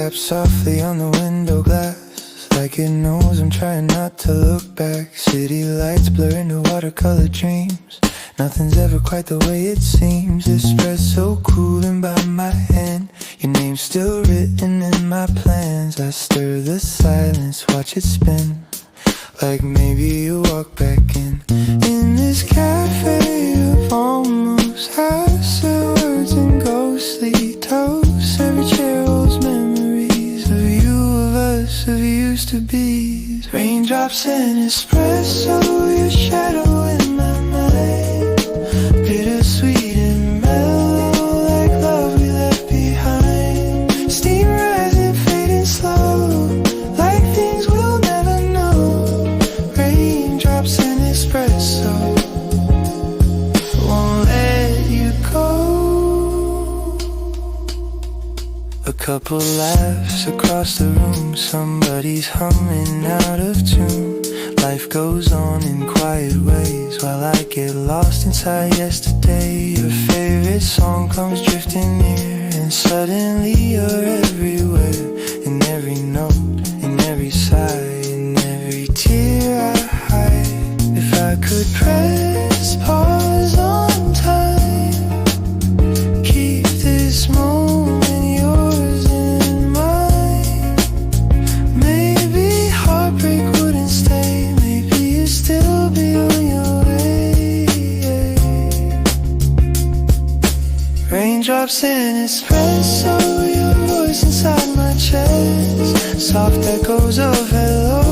taps softly on the window glass, like it knows I'm trying not to look back. City lights blur into watercolor dreams. Nothing's ever quite the way it seems. Espresso cooling by my hand, your name's still written in my plans. I stir the silence, watch it spin, like maybe you walk back in. In this cafe of almost half words and ghostly toasts, every chair holds memories of you, of us, of used to be. Raindrops and espresso, your shadow in my mind. Bittersweet and mellow, like love we left behind. Steam rising, fading slow, like things we'll never know. Raindrops and espresso won't let you go. A couple laughs across the room, somebody's humming out of tune. Life goes on in quiet ways while I get lost inside yesterday. Your favorite song comes drifting near, and suddenly you're everywhere. In every note, in every sigh, in every tear I hide. If I could press pause on time, keep this moment yours and mine. Maybe heartbreak wouldn't stay, maybe you'd still be on your way. Raindrops and espresso, your voice inside my chest, soft echoes of hello.